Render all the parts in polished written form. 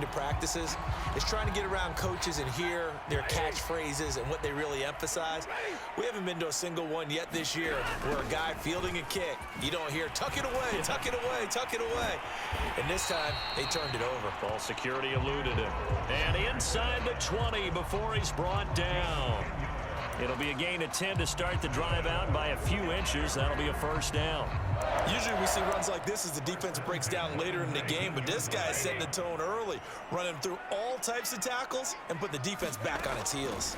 to practices is trying to get around coaches and hear their catchphrases and what they really emphasize. We haven't been to a single one yet this year where a guy fielding a kick, you don't hear, tuck it away, tuck it away, tuck it away. And this time, they turned it over. Ball security eluded him. And inside the 20 before he's brought down. It'll be a gain of 10 to start the drive out by a few inches. That'll be a first down. Usually we see runs like this as the defense breaks down later in the game, but this guy is setting the tone early, running through all types of tackles and put the defense back on its heels.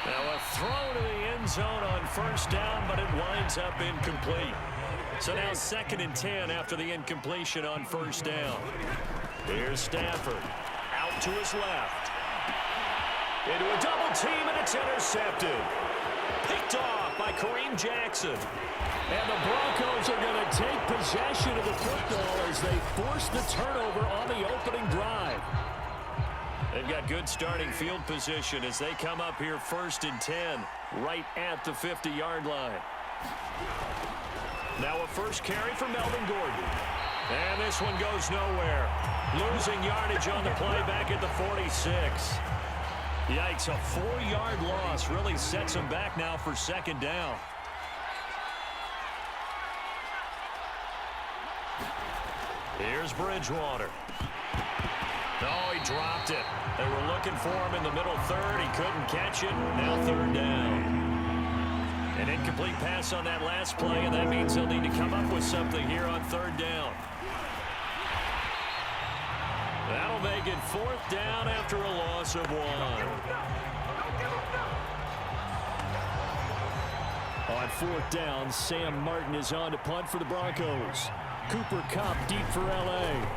Now a throw to the end zone on first down, but it winds up incomplete. So now 2nd and 10 after the incompletion on first down. Here's Stafford out to his left. Into a double team, and it's intercepted. Picked off by Kareem Jackson. And the Broncos are going to take possession of the football as they force the turnover on the opening drive. They've got good starting field position as they come up here 1st and 10, right at the 50-yard line. Now a first carry for Melvin Gordon. And this one goes nowhere. Losing yardage on the play back at the 46. Yikes, a 4-yard loss really sets him back now for 2nd down. Here's Bridgewater. No, he dropped it. They were looking for him in the middle third. He couldn't catch it. Now 3rd down. An incomplete pass on that last play, and that means they'll need to come up with something here on 3rd down. That'll make it 4th down after a loss of 1. On 4th down, Sam Martin is on to punt for the Broncos. Cooper Kupp deep for L.A.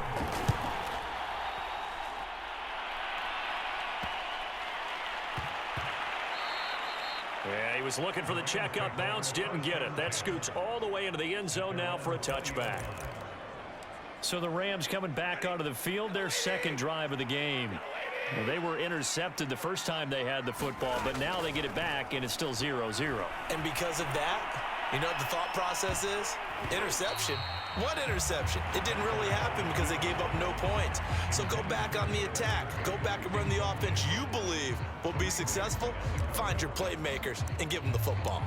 Yeah, he was looking for the check-up bounce, didn't get it. That scoots all the way into the end zone now for a touchback. So the Rams coming back onto the field, their 2nd drive of the game. Well, they were intercepted the first time they had the football, but now they get it back, and it's still 0-0. And because of that, you know what the thought process is? Interception. What interception? It didn't really happen because they gave up no points. So go back on the attack. Go back and run the offense you believe will be successful. Find your playmakers and give them the football.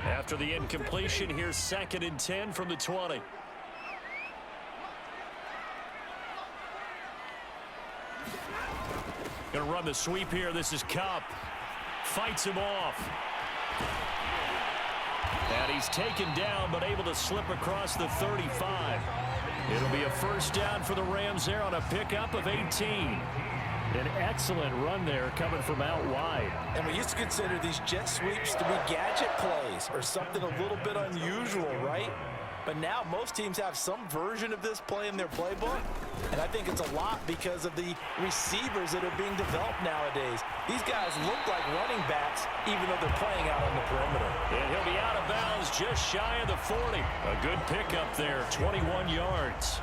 After the incompletion, here's 2nd and 10 from the 20. Going to run the sweep here. This is Kupp. Fights him off. And he's taken down, but able to slip across the 35. It'll be a first down for the Rams there on a pickup of 18. An excellent run there coming from out wide. And we used to consider these jet sweeps to be gadget plays or something a little bit unusual, right? But now most teams have some version of this play in their playbook. And I think it's a lot because of the receivers that are being developed nowadays. These guys look like running backs even though they're playing out on the perimeter. And he'll be out of bounds just shy of the 40. A good pickup there, 21 yards.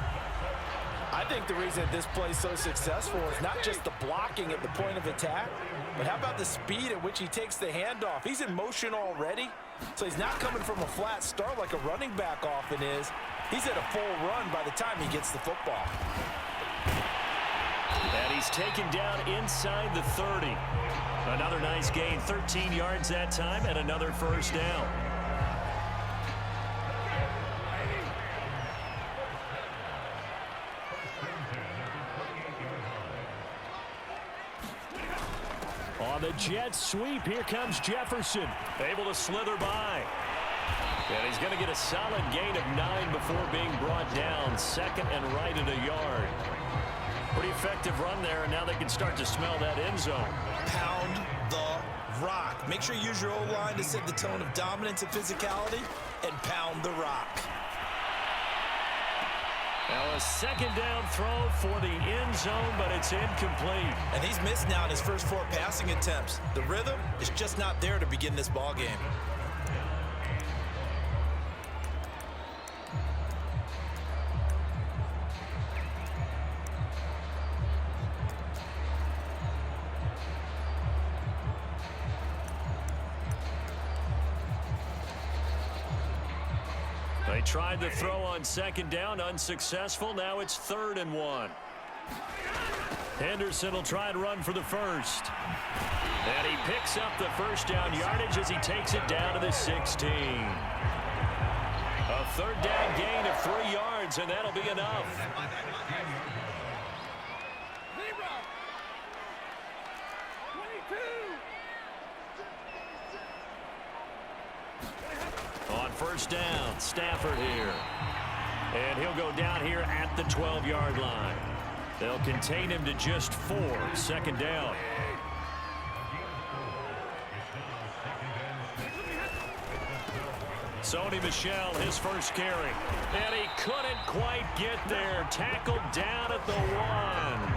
I think the reason this play is so successful is not just the blocking at the point of attack, but how about the speed at which he takes the handoff? He's in motion already, so he's not coming from a flat start like a running back often is. He's at a full run by the time he gets the football. And he's taken down inside the 30. Another nice gain, 13 yards that time, and another first down. On the jet sweep, here comes Jefferson. Able to slither by. And he's going to get a solid gain of 9 before being brought down. 2nd and right at a yard. Pretty effective run there, and now they can start to smell that end zone. Pound the rock. Make sure you use your O-line to set the tone of dominance and physicality, and pound the rock. Now a 2nd down throw for the end zone, but it's incomplete. And he's missed now in his first 4 passing attempts. The rhythm is just not there to begin this ball game. They tried the throw on second down, unsuccessful. Now it's 3rd and 1. Henderson will try and run for the first. And he picks up the first down yardage as he takes it down to the 16. A 3rd down gain of 3 yards, and that'll be enough. On first down, Stafford here. And he'll go down here at the 12-yard line. They'll contain him to just 4. 2nd down. Sony Michel, his first carry. And he couldn't quite get there. Tackled down at the 1.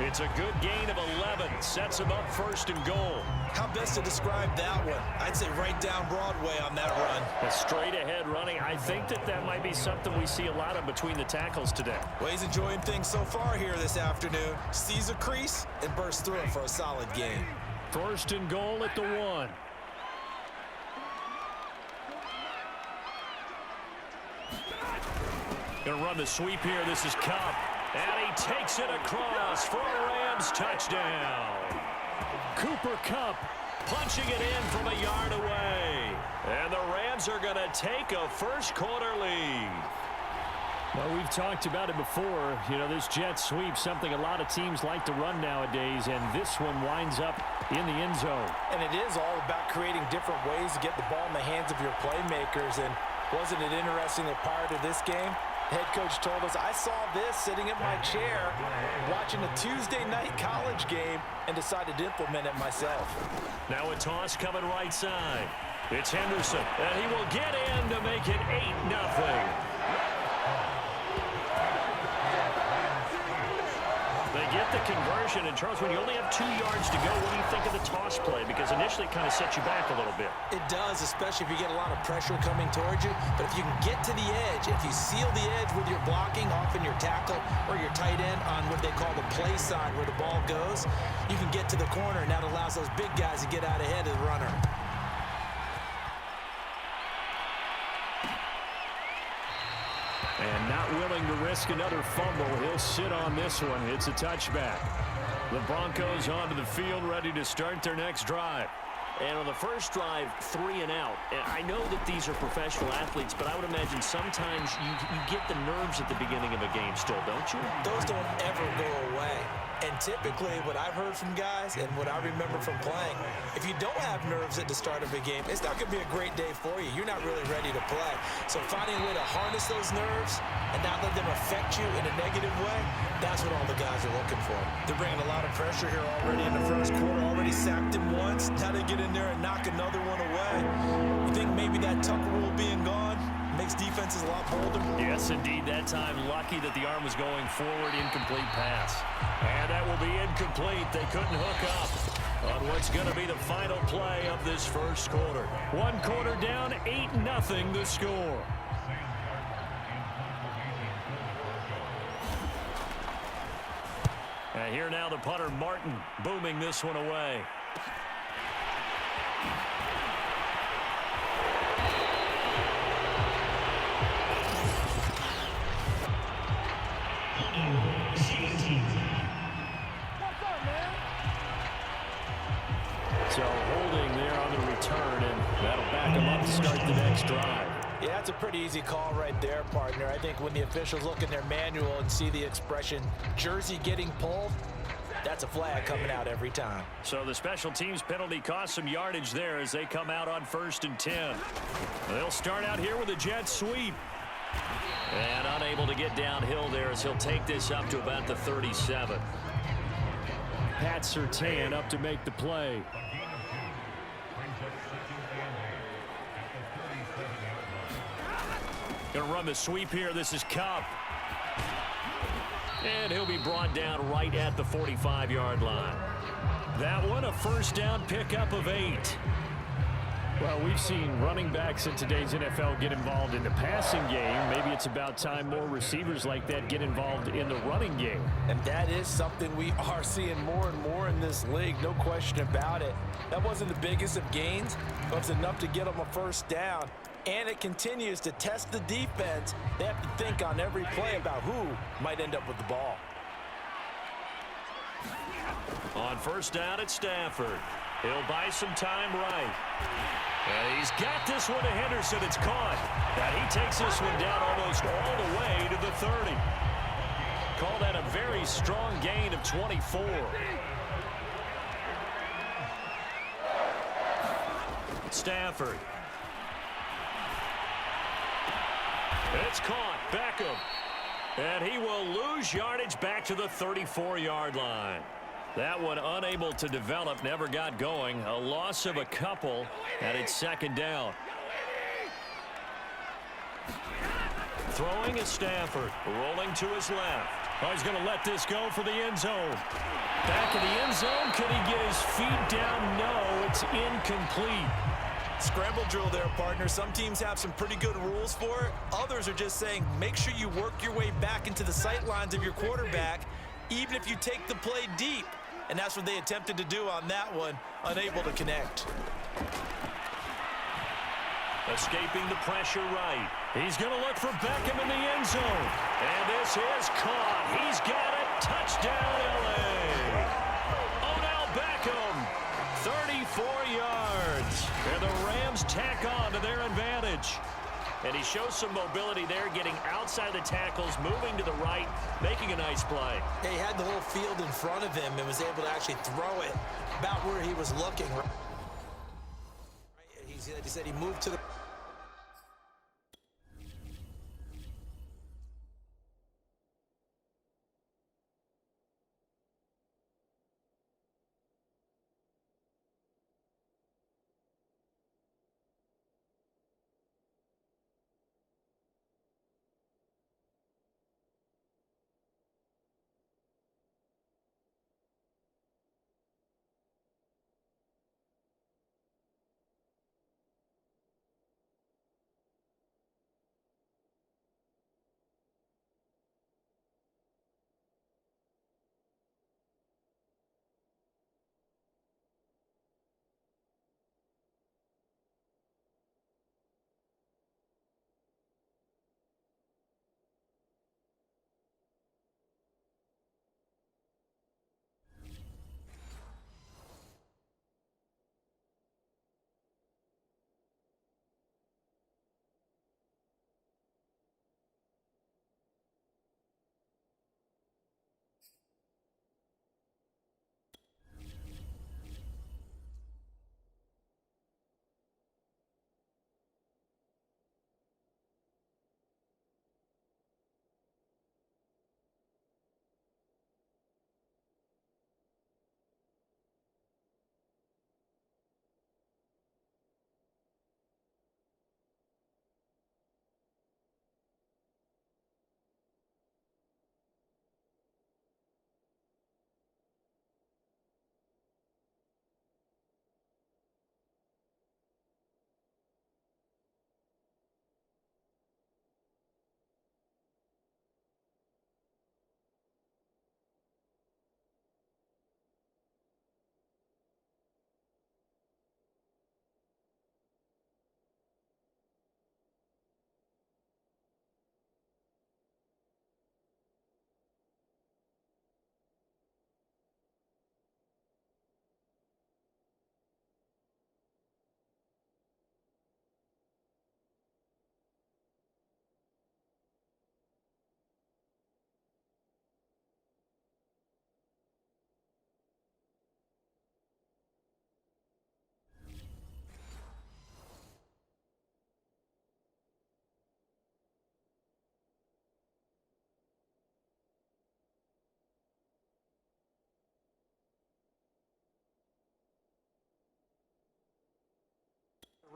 It's a good gain of 11. Sets him up 1st and goal. How best to describe that one? I'd say right down Broadway on that run. A straight ahead running. I think that might be something we see a lot of between the tackles today. Well, he's enjoying things so far here this afternoon. Sees a crease and bursts through it for a solid game. 1st and goal at the 1. Gonna run the sweep here. This is Cup. And he takes it across for a Rams touchdown. Cooper Kupp punching it in from a yard away. And the Rams are going to take a first-quarter lead. Well, we've talked about it before. You know, this jet sweep, something a lot of teams like to run nowadays, and this one winds up in the end zone. And it is all about creating different ways to get the ball in the hands of your playmakers. And wasn't it interesting that prior to this game, the head coach told us, I saw this sitting in my chair watching a Tuesday night college game and decided to implement it myself. Now a toss coming right side. It's Henderson, and he will get in to make it 8-0. They get the conversion, and Charles, when you only have 2 yards to go, what do you think of the toss play? Because initially it kind of sets you back a little bit. It does, especially if you get a lot of pressure coming towards you. But if you can get to the edge, if you seal the edge with your blocking, often your tackle or your tight end on what they call the play side where the ball goes, you can get to the corner, and that allows those big guys to get out ahead of the runner. And not willing to risk another fumble. He'll sit on this one. It's a touchback. The Broncos onto the field, ready to start their next drive. And on the first drive, 3 and out. And I know that these are professional athletes, but I would imagine sometimes you get the nerves at the beginning of a game still, don't you? Those don't ever go away. And typically what I've heard from guys and what I remember from playing, if you don't have nerves at the start of a game, it's not going to be a great day for you. You're not really ready to play. So finding a way to harness those nerves and not let them affect you in a negative way, that's what all the guys are looking for. They're bringing a lot of pressure here already in the first quarter. Already sacked him once. Now they get in there and knock another one away. You think maybe that Tucker rule being gone makes defenses a lot bolder? Yes, indeed. That time, lucky that the arm was going forward. Incomplete pass. And that will be incomplete. They couldn't hook up on what's going to be the final play of this first quarter. 1 quarter down, 8-0 the score. And here now the punter, Martin, booming this one away. So holding there on the return, and that'll back them up to start the next drive. Yeah, that's a pretty easy call right there, partner. I think when the officials look in their manual and see the expression, jersey getting pulled, that's a flag coming out every time. So the special teams penalty cost some yardage there as they come out on 1st and 10. They'll start out here with a jet sweep. And unable to get downhill there as he'll take this up to about the 37. Pat Surtain up to make the play. Gonna run the sweep here. This is Kupp. And he'll be brought down right at the 45-yard line. That one, a first down pickup of 8. Well, we've seen running backs in today's NFL get involved in the passing game. Maybe it's about time more receivers like that get involved in the running game. And that is something we are seeing more and more in this league, no question about it. That wasn't the biggest of gains, but it's enough to get them a first down. And it continues to test the defense. They have to think on every play about who might end up with the ball. On first down, it's Stafford. He'll buy some time right. And he's got this one to Henderson. It's caught. And he takes this one down almost all the way to the 30. Call that a very strong gain of 24. Stafford. It's caught. Beckham. And he will lose yardage back to the 34-yard line. That one unable to develop, never got going. A loss of a couple, and it's second down. Throwing is Stafford, rolling to his left. Oh, he's going to let this go for the end zone. Back in the end zone, can he get his feet down? No, it's incomplete. Scramble drill there, partner. Some teams have some pretty good rules for it. Others are just saying make sure you work your way back into the sight lines of your quarterback, even if you take the play deep. And that's what they attempted to do on that one, unable to connect. Escaping the pressure right. He's going to look for Beckham in the end zone. And this is caught. He's got it. Touchdown, L.A. Odell Beckham, 34 yards. And the Rams tack on to their advantage. And he shows some mobility there, getting outside the tackles, moving to the right, making a nice play. He had the whole field in front of him and was able to actually throw it about where he was looking. He said he moved to the...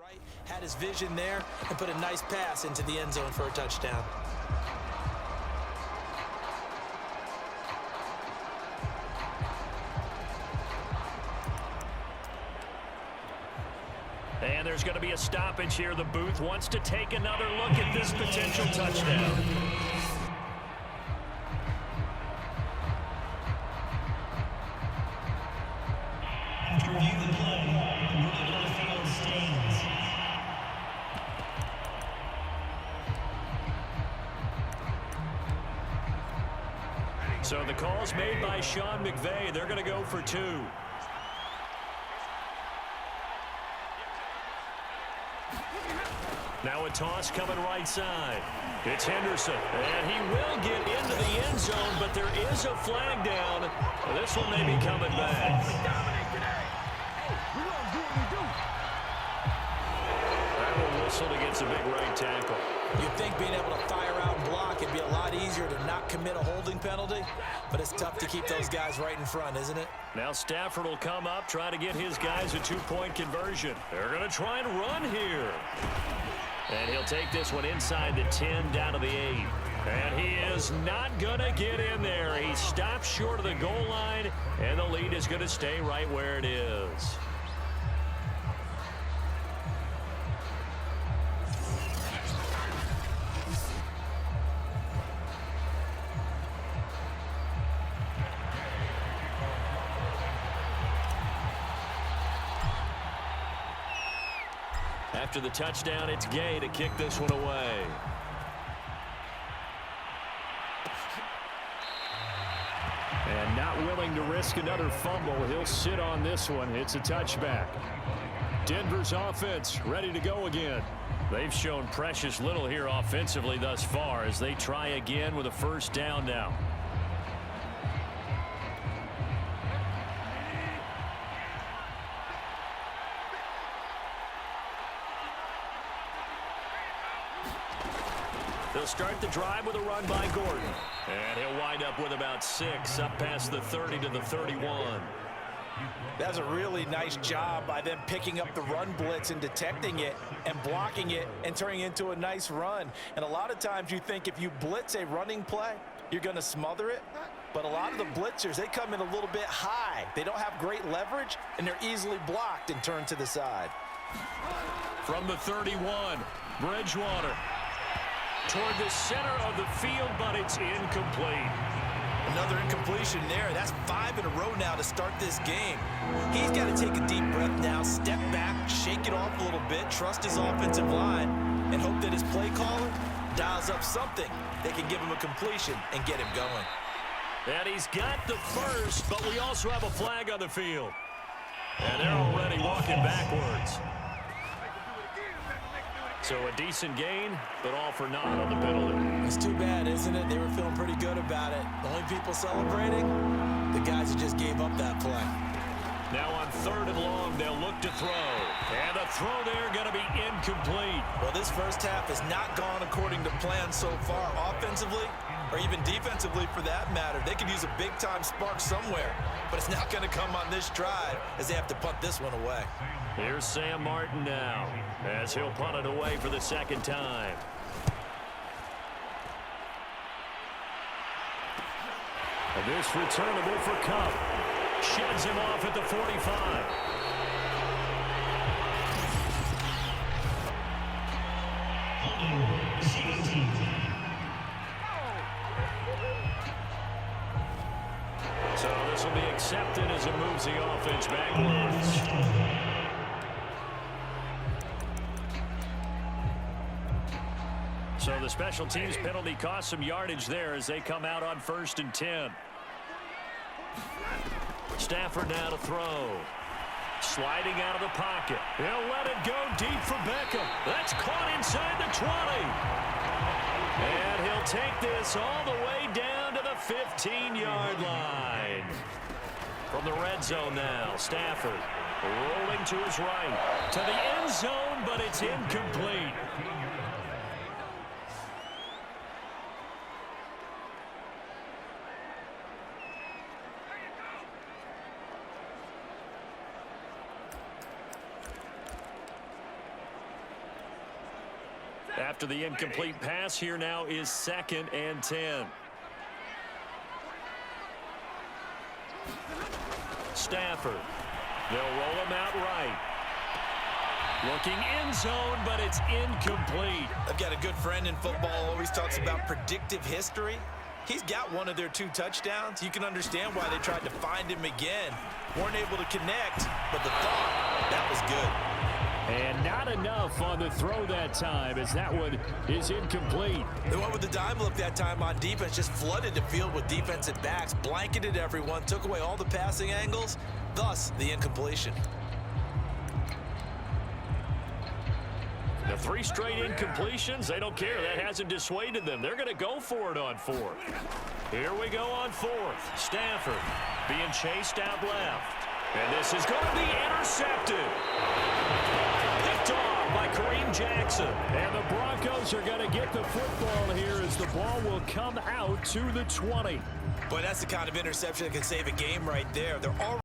Right, had his vision there and put a nice pass into the end zone for a touchdown. And there's going to be a stoppage here. The booth wants to take another look at this potential touchdown. After reviewing the play, the movement on the field stands. So the call's made by Sean McVay. They're going to go for 2. Now a toss coming right side. It's Henderson, and he will get into the end zone, but there is a flag down. This one may be coming back. That will whistle against a big right tackle. You'd think being able to fire out and block it'd be a lot easier to not commit a holding penalty, but it's tough to keep those guys right in front, isn't it? Now Stafford will come up, try to get his guys a 2-point conversion. They're going to try and run here. And he'll take this one inside the 10 down to the 8. And he is not going to get in there. He stops short of the goal line, and the lead is going to stay right where it is. After the touchdown, it's Gay to kick this one away. And not willing to risk another fumble. He'll sit on this one. It's a touchback. Denver's offense ready to go again. They've shown precious little here offensively thus far as they try again with a first down now. They'll start the drive with a run by Gordon. And he'll wind up with about 6 up past the 30 to the 31. That's a really nice job by them picking up the run blitz and detecting it and blocking it and turning it into a nice run. And a lot of times you think if you blitz a running play, you're going to smother it. But a lot of the blitzers, they come in a little bit high. They don't have great leverage, and they're easily blocked and turned to the side. From the 31, Bridgewater toward the center of the field, but it's incomplete. Another incompletion there. That's 5 in a row now to start this game. He's got to take a deep breath now, step back, shake it off a little bit, trust his offensive line, and hope that his play caller dials up something that can give him a completion and get him going. And he's got the first, but we also have a flag on the field. And they're already walking backwards. So a decent gain, but all for naught on the penalty. It's too bad, isn't it? They were feeling pretty good about it. The only people celebrating, the guys who just gave up that play. Now on 3rd and long, they'll look to throw. And the throw there going to be incomplete. Well, this first half has not gone according to plan so far, offensively or even defensively for that matter. They could use a big-time spark somewhere, but it's not going to come on this drive as they have to punt this one away. Here's Sam Martin now as he'll punt it away for the second time. And this returnable for Cup. Sheds him off at the 45. So this will be accepted as it moves the offense backwards. So the special teams penalty cost some yardage there as they come out on 1st and 10. Stafford now to throw. Sliding out of the pocket. He'll let it go deep for Beckham. That's caught inside the 20. And he'll take this all the way down to the 15-yard line. From the red zone now, Stafford rolling to his right. To the end zone, but it's incomplete. After the incomplete pass, here now is 2nd and 10. Stafford. They'll roll him out right. Looking end zone, but it's incomplete. I've got a good friend in football, always talks about predictive history. He's got one of their 2 touchdowns. You can understand why they tried to find him again. Weren't able to connect, but the thought, that was good. And not enough on the throw that time, as that one is incomplete. They went with the dime look that time on defense, just flooded the field with defensive backs, blanketed everyone, took away all the passing angles, thus the incompletion. The 3 straight incompletions, they don't care. That hasn't dissuaded them. They're going to go for it on 4th. Here we go on 4th. Stafford being chased out left. And this is going to be intercepted. Picked off by Kareem Jackson. And the Broncos are going to get the football here as the ball will come out to the 20. But that's the kind of interception that can save a game right there. They're already